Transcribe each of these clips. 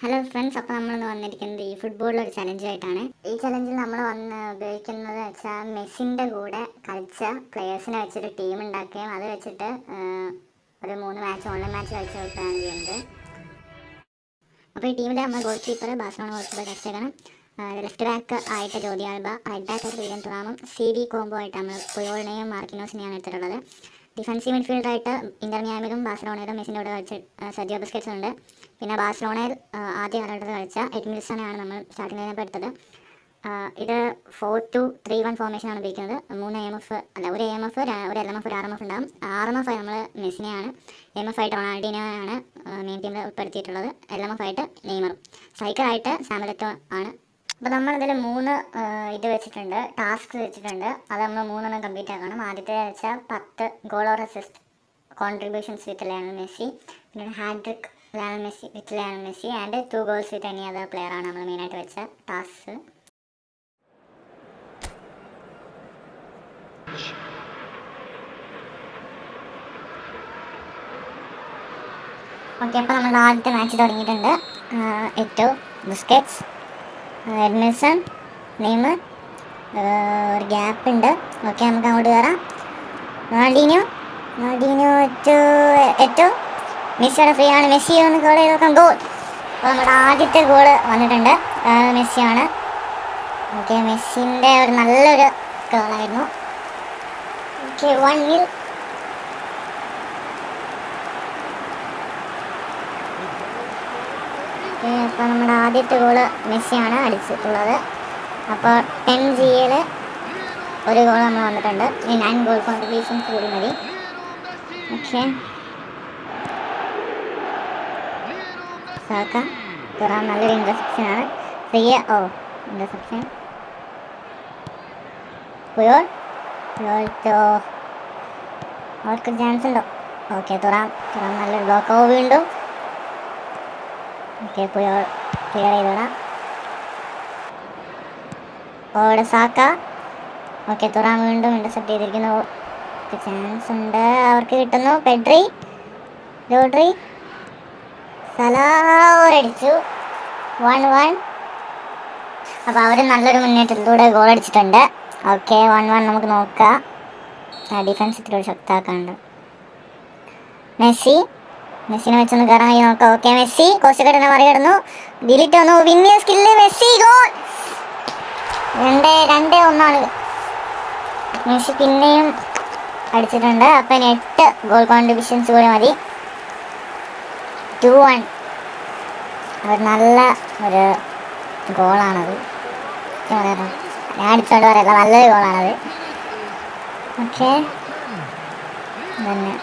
Hello friends, അപ്പോൾ നമ്മളിന്ന് വന്നിരിക്കുന്നത് ഈ ഫുട്ബോളിലൊരു ചലഞ്ചായിട്ടാണ്. ഈ ചലഞ്ചിൽ നമ്മൾ ഉപയോഗിക്കുന്നത് വെച്ചാൽ മെസ്സിൻ്റെ കൂടെ കളിച്ച പ്ലെയേഴ്സിനെ വെച്ചിട്ട് ടീം ഉണ്ടാക്കുകയും അത് വെച്ചിട്ട് ഒരു 3 മാച്ച് ഓൺലൈൻ മാച്ച് കളിച്ച് വെക്കുകയാണ് ചെയ്യുന്നത്. അപ്പോൾ ഈ ടീമിൽ നമ്മൾ goal keeper Barcelona goal keeper ടെസ്റ്റേക്കാണ്. ലെഫ്റ്റ് ബാക്ക് ആയിട്ട് ജോർഡി ആൽബ, റൈറ്റ് ബാക്ക് ആയിട്ട് വില്യം തുറാമും CD കോംബോ ആയിട്ട് നമ്മൾ പുയോളിനെയും മാർക്കിനോസിനെയാണ് എടുത്തിട്ടുള്ളത്. ഡിഫൻസീവ് മിഡ്ഫീൽഡറായിട്ട് ഇന്റർ മിയാമിലും ബാഴ്സലോണയിലും മെസ്സിൻ്റെ കൂടെ കളിച്ച സെർജിയോ ബുസ്കറ്റ്സ് ഉണ്ട്. പിന്നെ ബാഴ്സലോണയിൽ ആദ്യ കാലഘട്ടത്തിൽ കളിച്ച എഡ്മിൽസണെയാണ് നമ്മൾ സ്റ്റാർട്ടിംഗ് ലൈനപ്പ് എടുത്തത്. ഇത് 4-2-3-1 ഫോർമേഷനാണ് ഉപയോഗിക്കുന്നത്. 3 AMF അല്ല, ഒരു AMF, ഒരു LMF, ഒരു RMF ഉണ്ടാകും. RMF ആയി നമ്മൾ മെസ്സിനെയാണ്, AMF ആയിട്ട് റൊണാൾഡീനോയാണ് മെയിൻ ടീമിൽ ഉൾപ്പെടുത്തിയിട്ടുള്ളത്. LMF ആയിട്ട് നെയ്മറും, സ്ട്രൈക്കറായിട്ട് സാമുലെറ്റോ ആണ്. അപ്പോൾ നമ്മളിതിൽ 3 ഇത് വെച്ചിട്ടുണ്ട്, ടാസ്ക് വെച്ചിട്ടുണ്ട്. അത് നമ്മൾ 3 കംപ്ലീറ്റ് ആക്കണം. ആദ്യത്തെ വെച്ചാൽ 10 goal or assist contributions with Lionel Messi, പിന്നെ hat trick Lionel Messi with Lionel Messi and 2 goals with any other player ആണ് നമ്മൾ മെയിനായിട്ട് വെച്ച ടാസ്ക്. ഓക്കെ, അപ്പോൾ നമ്മുടെ ആദ്യത്തെ മാച്ച് തുടങ്ങിയിട്ടുണ്ട്. ഏറ്റവും ബുസ്കറ്റ്സ്, എഡ്മിൽസൺ, നെയ്മർ, ഒരു ഗ്യാപ്പ് ഉണ്ട്. ഓക്കെ, നമുക്ക് അങ്ങോട്ട് കയറാം. റൊണാൾഡീനോ ഏറ്റവും മെസ്സിയുടെ ഫ്രീ ആണ്. മെസ്സി ഒന്ന് ഗോൾ ചെയ്ത് നോക്കാം. ഗോൾ. അപ്പോൾ നമ്മുടെ ആദ്യത്തെ ഗോള് വന്നിട്ടുണ്ട്, മെസ്സിയാണ്. ഓക്കെ, മെസ്സിൻ്റെ ഒരു നല്ലൊരു ഗോളായിരുന്നു. ഓക്കെ, 1-0. അപ്പോൾ നമ്മുടെ ആദ്യത്തെ ഗോള് മെസ്സിയാണ് അടിച്ചിട്ടുള്ളത്. അപ്പോൾ 10Gയിൽ ഒരു ഗോൾ നമ്മൾ വന്നിട്ടുണ്ട്. 9 ഗോൾ കോൺട്രിബ്യൂഷൻസ് കൂടി മതി. ഓക്കെ, സാക്ക തുറാൻ നല്ലൊരു ഇൻ്റർസെപ്ഷനാണ്. ഇൻ്റർസെപ്ഷൻ. പുയോൾ അവർക്ക് ചാൻസ് ഉണ്ടോ? ഓക്കെ, തുറാൻ നല്ലൊരു ബ്ലോക്ക്. വീണ്ടും ഓക്കെ, പുയോൾ ക്ലിയർ ചെയ്തിടാം. ഓടെ സാക്ക. ഓക്കെ, തുറാൻ വീണ്ടും ഇൻ്റർസെപ്റ്റ് ചെയ്തിരിക്കുന്നു. ചാൻസ് ഉണ്ട്, അവർക്ക് കിട്ടുന്നു. റോഡ്രി, സലാഹടിച്ചു. 1-1. അപ്പോൾ അവർ നല്ലൊരു മുന്നേറ്റത്തിലൂടെ ഗോൾ അടിച്ചിട്ടുണ്ട്. ഓക്കെ, 1-1. നമുക്ക് നോക്കാം. ഡിഫൻസ് ഇത്തിരി ശക്തമാക്കാനുണ്ട്. മെസ്സിനെ വെച്ചൊന്ന് കയറാൻ നോക്കാം. ഓക്കെ, മെസ്സി കോസ്റ്റ്കട്ടിനെ മറികടന്നു. ഡിലീറ്റ് വന്നു. വിന്നിയ സ്കില്ല് മെസ്സി. ഗോൾ. 2-1. മെസ്സി പിന്നെയും അടിച്ചിട്ടുണ്ട്. അപ്പം 8 ഗോൾ കോൺട്രിബ്യൂഷൻസ് കൂടി മതി. 2-1. അവർ നല്ല ഒരു ഗോളാണത്. ഞാൻ അടിച്ചോണ്ട് പറയല്ല, നല്ലൊരു ഗോളാണത്. ഓക്കെ, തന്നെ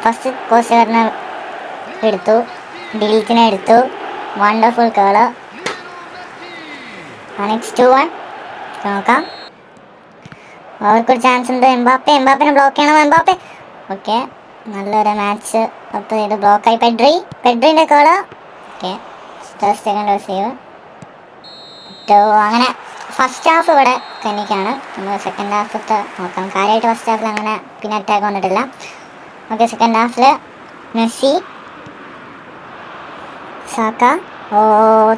ഫസ്റ്റ് കോസ്റ്റ്കട്ടിനെ എടുത്തു, ഡിലീറ്റിനെ എടുത്തു. വണ്ടർഫുൾ കേള്. നെക്സ്റ്റ് 2-1. നോക്കാം, അവർക്കൊരു ചാൻസ് ഉണ്ട്. എംബാപ്പനെ ബ്ലോക്ക് ചെയ്യണം. ഓക്കെ, നല്ലൊരു മാച്ച്. അപ്പോൾ ഇത് ബ്ലോക്കായി. പെഡ്രിൻ്റെ കേള്. Okay, second save. അങ്ങനെ ഫസ്റ്റ് ഹാഫ് ഇവിടെ കന്നിക്കാണ്. നമ്മൾ സെക്കൻഡ് ഹാഫത്തെ നോക്കാം. കാര്യമായിട്ട് ഫസ്റ്റ് ഹാഫിൽ അങ്ങനെ പിന്നെ അറ്റാക്ക് വന്നിട്ടില്ല. ഓക്കെ, സെക്കൻഡ് ഹാഫിൽ മെസ്സി, സാക്ക.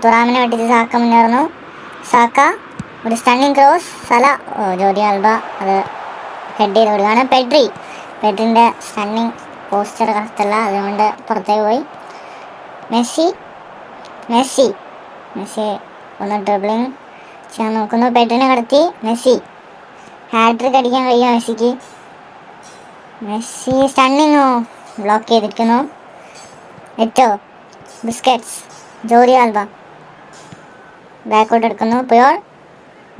തുറാമിനെ വെട്ടിച്ച് സാക്ക മുന്നേറുന്നു. സാക്ക ഒരു സ്റ്റണ്ണിങ് ക്രോസ്. ജോർഡി ആൽബ അത് ഹെഡ് ചെയ്ത് വിടുകയാണ്. പെഡ്രിൻ്റെ സ്റ്റണ്ണിങ് പോസ്റ്റർ കറക്റ്റല്ല, അതുകൊണ്ട് പുറത്തേക്ക് പോയി. മെസ്സി ഒന്ന് ഡ്രിബ്ലിങ് ചെയ്യാൻ നോക്കുന്നു. പെഡ്രിനെ കടത്തി. മെസ്സി ഹാട്രിക് അടിക്കാൻ കഴിയുമോ മെസ്സിക്ക്? മെസ്സി സ്റ്റണ്ണിങ്ങോ ബ്ലോക്ക് ചെയ്തിരിക്കുന്നു. ബുസ്കറ്റ്സ്, ജോർഡി ആൽബ ബാക്കോട്ട് എടുക്കുന്നു. പുയോൾ,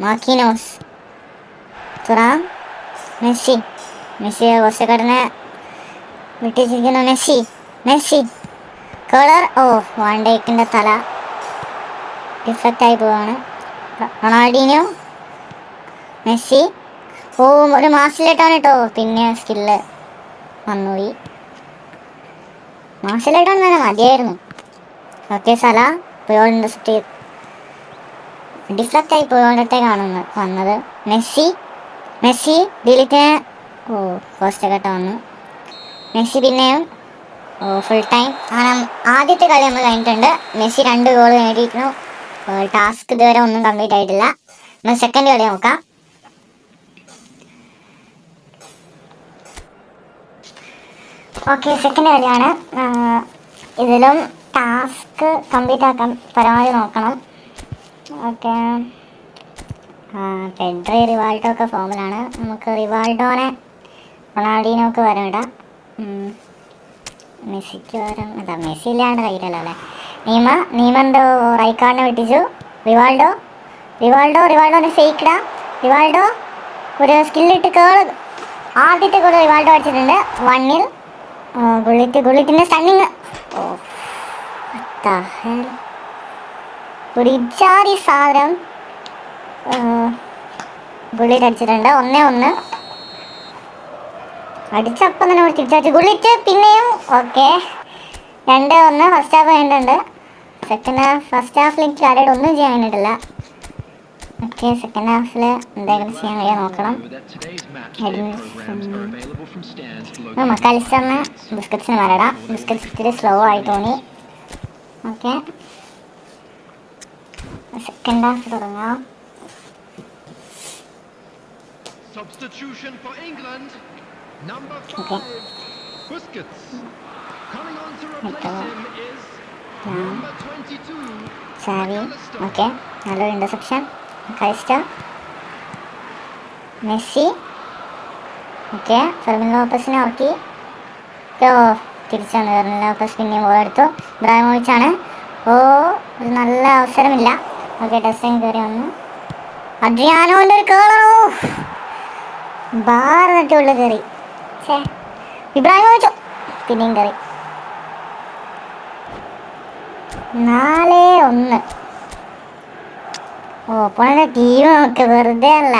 മാർക്കിനോസ്, തുറാം, മെസ്സി കോസ്റ്റ്കട്ടിനെ വിട്ടിച്ചിരിക്കുന്നു. മെസ്സി കേളർ. വാൻ ഡൈക്കിൻ്റെ തല ഡിഫക്റ്റായി പോവാണ്. Ronaldinho, Messi. ഒരു മാർഷലായിട്ടാണ് കേട്ടോ. പിന്നെ സ്കില്ല് വന്നുപോയി. മാർഷലായിട്ടാണ് തന്നെ മതിയായിരുന്നു. ഓക്കെ, പുയോൾ ഇൻ്റർസെപ്റ്റ് ചെയ്തു. ഡിഫ്ലക്റ്റായി പുയോളിനടുത്തേക്കാണ് വന്നത്. മെസ്സി ഡിലീറ്റിനെ കോസ്റ്റ്കട്ട് വന്നു. മെസ്സി പിന്നെയും ഫുൾ ടൈം അങ്ങനെ ആദ്യത്തെ കളി നമ്മൾ കഴിഞ്ഞിട്ടുണ്ട്. മെസ്സി 2 ഗോൾ നേടിയിരുന്നു. ടാസ്ക് ഇതുവരെ ഒന്നും കംപ്ലീറ്റ് ആയിട്ടില്ല. നമ്മൾ സെക്കൻഡ് കളി നോക്കാം. ഓക്കെ, സെക്കൻഡ് കളിയാണ്. ഇതിലും ടാസ്ക് കംപ്ലീറ്റ് ആക്കാൻ പരമാവധി നോക്കണം. ഓക്കെ, പെഡ്രി റിവാൾഡോ ഒക്കെ ഫോമിലാണ്. നമുക്ക് റിവാൾഡോനെ റൊണാൾഡീനോക്ക് വരം ഇടാം. മെസ്സിക്ക് വരം അതാ, മെസ്സി ഇല്ലാണ്ട് കഴിയില്ലല്ലോ അല്ലേ. നീമന്തോ റൈക്കാർഡിനെ വെട്ടിച്ചു. റിവാൾഡോനെ ഫേക്ക് ഇടാം. റിവാൾഡോ ഒരു സ്കില്ലിട്ട് കേൾ. ആദ്യത്തെ ഗോൾ റിവാൾഡോ അടിച്ചിട്ടുണ്ട്. 1-0. ഗുള്ളിറ്റിൻ്റെ സ്റ്റണ്ണിങ്. ഒരു ഇജാതി സാധനം ഗുള്ളിറ്റ് അടിച്ചിട്ടുണ്ട്. 1-1. അടിച്ചപ്പം തന്നെ തിരിച്ചു ഗുള്ളിറ്റ് പിന്നെയും. ഓക്കെ, 2-1. ഫസ്റ്റ് ഹാഫ് കഴിഞ്ഞിട്ടുണ്ട്. സെക്കൻഡ് ഹാഫ് ഫസ്റ്റ് ഹാഫിൽ എനിക്ക് ആരോട് ഒന്നും ചെയ്യാൻ കഴിഞ്ഞിട്ടില്ല. ഓക്കെ, സെക്കൻഡ് ഹാഫിൽ എന്തെങ്കിലും ചെയ്യാൻ കഴിയാൻ നോക്കണം. മക്കാലിസ്റ്ററിന് ബിസ്ക്കറ്റ്സിന് വരടാം. ബിസ്ക്കറ്റ്സ് ഇത്തിരി സ്ലോ ആയി തോന്നി. ഓക്കെ, സെക്കൻഡ് ഹാഫ് തുടങ്ങാം. Substitution for England, number 5, Busquets. Coming on to replace him is number 22, Xavi. Okay, നല്ലൊരു ഇന്റർസെപ്ഷൻ. ക്രൈസ്റ്റർ, മെസ്സി. ഓക്കെ, ഫെർമിൻ ലോപ്പസിനെ ഇറക്കി. തിരിച്ചാണ് ഫെർമിൻ ലോപ്പസ് പിന്നെയും ബോൾ എടുത്തു. ഇബ്രാഹിമോവിച്ചാണ്. ഒരു നല്ല അവസരമില്ല. ഓക്കെ, ടെസ്റ്റിംഗ് കയറി വന്നു. അഡ്രിയാനോൻ്റെ ഒരു കേളറോ ബാർ നട്ടുള്ള കയറി. ഇബ്രാഹിമോവിച്ചോ പിന്നെയും കയറി. 4-1. ഓപ്പണിൻ്റെ ടീം നമുക്ക് വെറുതെ അല്ല,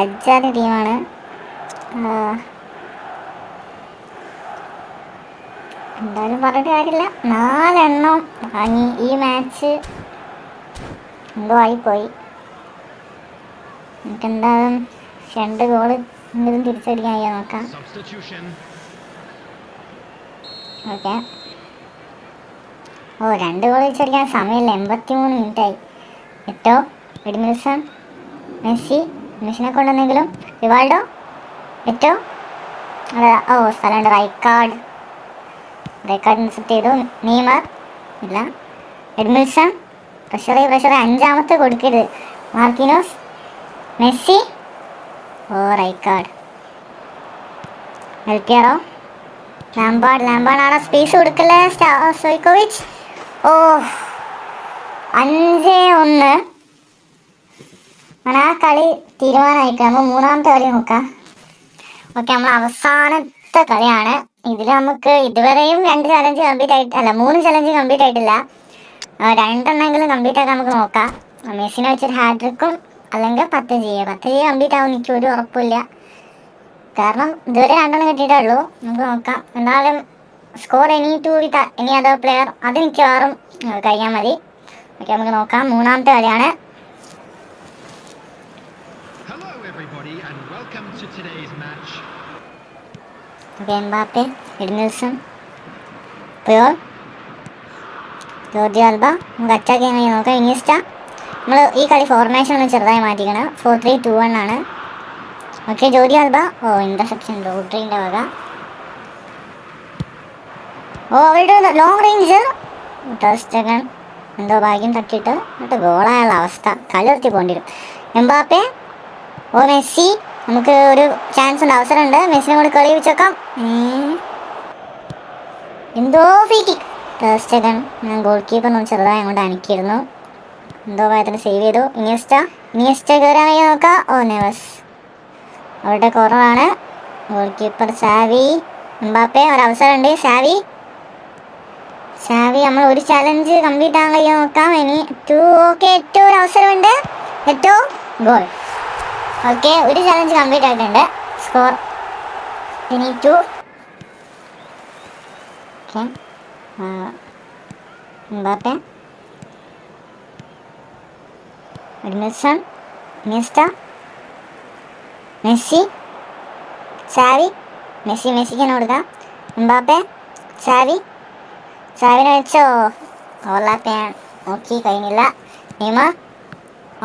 അജാതി ടീമാണ്. എന്തായാലും പറഞ്ഞിട്ട് കാര്യമില്ല. 4 എണ്ണം വാങ്ങി. ഈ മാച്ച് എന്തോ ആയിപ്പോയി. നമുക്കെന്തായാലും 2 ഗോൾ എന്തെങ്കിലും തിരിച്ചടിക്കാൻ കഴിയാൻ നോക്കാം. ഓക്കെ, 2 ഗോൾ തിരിച്ചടിക്കാൻ സമയമില്ല. 83 മിനിറ്റായി. എഡ്മിൽസൺ, മെസ്സിനെ കൊണ്ടുവന്നെങ്കിലും. റിവാൾഡോ, സ്ഥലമുണ്ട്. റൈക്കാർഡ് ഇൻസെപ്റ്റ് ചെയ്തു. നെയ്മർ ഇല്ല. എഡ്മിൽസൺ പ്രഷർ 5ാമത്തെ കൊടുക്കരുത്. മാർക്കിനോസ്, മെസ്സി, റൈക്കാർഡ്, എൽക്കേറോ, ലാംബാർഡ് സ്പേസ് കൊടുക്കല്ലേ. സ്റ്റോയ്ക്കോവിച്ച്. 5-1. അങ്ങനെ ആ കളി തീരുമാനമായിട്ട് നമ്മൾ 3ാമത്തെ കളി നോക്കാം. ഓക്കെ, നമ്മൾ അവസാനത്തെ കളിയാണ്. ഇതിൽ നമുക്ക് ഇതുവരെയും 2 ചലഞ്ച് കംപ്ലീറ്റ് ആയിട്ടല്ല, 3 ചലഞ്ച് കംപ്ലീറ്റ് ആയിട്ടില്ല. 2 എണ്ണമെങ്കിലും കംപ്ലീറ്റ് ആക്കാൻ നമുക്ക് നോക്കാം. മെസ്സിനെ വെച്ചൊരു ഹാട്രിക്കും അല്ലെങ്കിൽ 10 കംപ്ലീറ്റ് ആവും. എനിക്ക് ഒരു ഉറപ്പില്ല, കാരണം ഇതുവരെ 2 എണ്ണം കിട്ടിയിട്ടേ ഉള്ളൂ. നമുക്ക് നോക്കാം. എന്തായാലും സ്കോർ എനി അതർ പ്ലെയർ അത് മിക്കവാറും കഴിയാൻ മതി. ഓക്കെ, നമുക്ക് നോക്കാം. 3ാമത്തെ കളിയാണ്. Mbappe, Edmilson, Puyol, Jordi Alba. നമുക്ക് അറ്റാക്ക് ചെയ്യാൻ കഴിയും നോക്കാം. ഇനിയസ്റ്റ. നമ്മൾ ഈ കളി ഫോർമേഷൻ ഒന്ന് ചെറുതായി മാറ്റിക്കണം. 4-3-2-1 ആണ്. Okay, Jordi Alba. ഇന്റർസെപ്ഷൻ റോഡ്രിൻ്റെ വക. അവരുടെ ലോങ് റേഞ്ച് ടെസ്റ്റഗൻ എന്തോ ഭാഗ്യം തട്ടിയിട്ട് എന്നിട്ട് ഗോളായുള്ള അവസ്ഥ. കളി നിർത്തി പോകേണ്ടി വരും. Mbappe, Messi. നമുക്ക് ഒരു ചാൻസ് ഉണ്ട്, അവസരമുണ്ട്. മെസ്സിനെ കൂടി കളി വെച്ചേക്കാം. എന്തോ ഫീറ്റി ടെസ്റ്റഗൻ. ഞാൻ ഗോൾ കീപ്പർ ചെറുതായി അങ്ങോട്ട് അനക്കിയിരുന്നു. എന്തോ ഭാഗത്തിന് സേവ് ചെയ്തു. ഇനിയസ്റ്റ കയറാൻ കഴിയാൻ നോക്കാം. നെവസ് അവരുടെ കോർണറാണ്. Goal keeper Xavi. എംബാപ്പെ, ഒരവസരമുണ്ട്. സാവി നമ്മൾ ഒരു ചലഞ്ച് കംപ്ലീറ്റ് ആകാൻ കഴിയാൻ നോക്കാം. ഇനി 2. ഓക്കെ, ഒരു അവസരമുണ്ട്. ഗോൾ. ഓക്കെ, ഒരു ചലഞ്ച് കംപ്ലീറ്റ് ആയിട്ടുണ്ട്. സ്കോർ ഇനി 2. Okay, Mbappe, Edmilson, Iniesta, Messi, Xavi. മെസ്സിക്ക് തന്നെ കൊടുക്കാം. എംബാപ്പെ, ചാവിനെ വെച്ചോ. ഓവർലാപ്പ് ചെയ്യാൻ നോക്കി, കഴിഞ്ഞില്ല. Neymar.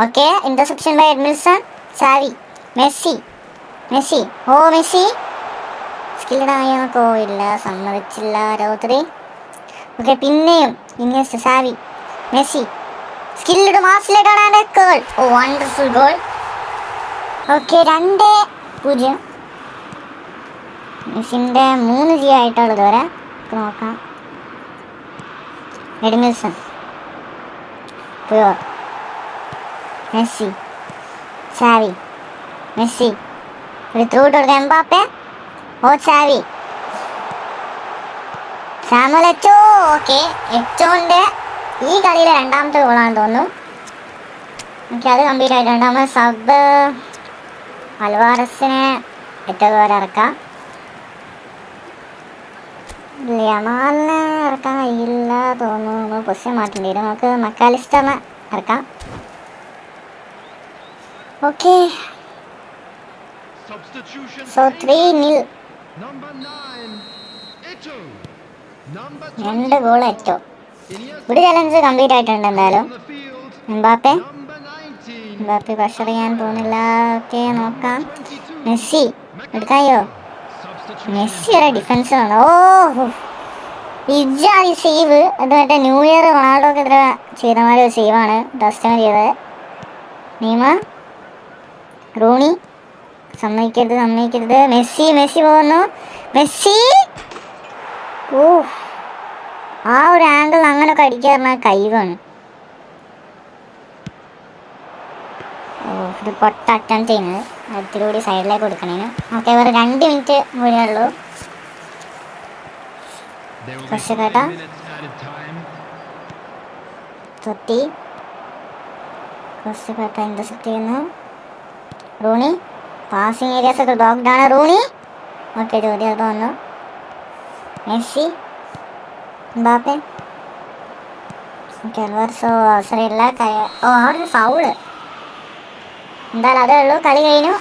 Okay, interception by Edmilson. Messi. ഓ മെസ്സി സ്കിൽഡായോ ഇല്ല, സമ്മതിച്ചില്ല രോത്രി. ഓക്കെ, പിന്നെയും ഇനിയസ്റ്റ്. മെസ്സി സ്കിൽഡ് മാസിലേക്കാണ് ഗോൾ. ഓ വണ്ടർഫുൾ ഗോൾ. ഓക്കെ, 2-0. മെസ്സിൻ്റെ 3 G ആയിട്ടുള്ളത് ഇതുവരെ. നോക്കാം. എഡ്മിൽസൺ, പ്യുവർ, മെസ്സി ഒരു ത്രൂ ഇട്ട് കൊടുക്കുക. എംബാപ്പെ. ഓ സാമുവൽ എറ്റോ. ഓക്കെ, എറ്റോൻ്റെ ഈ കളിയിലെ 2ാമത്തെ ഗോളാണെന്ന് തോന്നുന്നു. ഓക്കെ, അത് കംപ്ലീറ്റ് ആയിട്ട് 2ാമത് സബ് അൽവാറസിനെ ഏറ്റവും വരെ ഇറക്കാം. യമാലിനെ ഇറക്കാൻ കഴിയില്ല തോന്നുന്നു. പൊസിഷൻ മാറ്റേണ്ടി വരും. നമുക്ക് മക്കാലിസ്റ്ററിനെ ഇറക്കാം. Okay, so 3-0. 2 ഗോൾ ഏറ്റവും. ഒരു ചലഞ്ച് കംപ്ലീറ്റ് ആയിട്ടുണ്ട് എന്തായാലും. എംബാപ്പെ പ്രഷർ ചെയ്യാൻ പോകുന്നില്ല. ഓക്കെ, നോക്കാം. മെസ്സി എടുക്കായോ. മെസ്സി ഒരു ഡിഫൻസ് ആണ്. ഓ ഇജാതി സേവ്. അത് മറ്റേ ന്യൂ ഇയർ റൊണാൾഡോക്ക് എതിരെ ചെയ്ത മാതിരി ഒരു സേവാണ് ഡസ്റ്റമ ചെയ്തത്. Neymar, Rooney. സമ്മതിക്കരുത്. മെസ്സി പോകുന്നു. ഓ ആ ഒരു ആംഗിൾ അങ്ങനെയൊക്കെ അടിക്കാറുള്ള കഴിവാണ്. ഇത് പൊട്ട അറ്റംപ്റ്റ് ചെയ്യുന്നത്. അടുത്തിലൂടെ സൈഡിലേക്ക് കൊടുക്കണേന്. ഓക്കെ, വേറെ 2 മിനിറ്റ് കൂടെ ഉള്ളൂ. കുറച്ച് കേട്ടാ ഇന്റർസെപ്റ്റ് ചെയ്യുന്നു. റൂണി പാസിംഗ് ഏരിയാസ് ഒക്കെ ബ്ലോക്ക്ഡ് ആണ്. റൂണി. ഓക്കെ, ചോദ്യം വന്നു. Messi, Mbappe. ഓക്കെ, അൽവാർസോ അവസരമില്ല. ഓ അവിടെ ഒരു ഫൗള്. എന്തായാലും അതേ ഉള്ളൂ, കളി കഴിഞ്ഞു.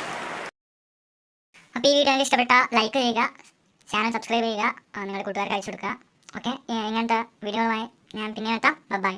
അപ്പോൾ ഈ വീഡിയോ ഇഷ്ടപ്പെട്ട ലൈക്ക് ചെയ്യുക, ചാനൽ സബ്സ്ക്രൈബ് ചെയ്യുക, നിങ്ങളുടെ കൂട്ടുകാർക്ക് അയച്ചു കൊടുക്കുക. ഓക്കെ, ഇങ്ങനത്തെ വീഡിയോയുമായി ഞാൻ പിന്നെ എത്താം. ബൈ.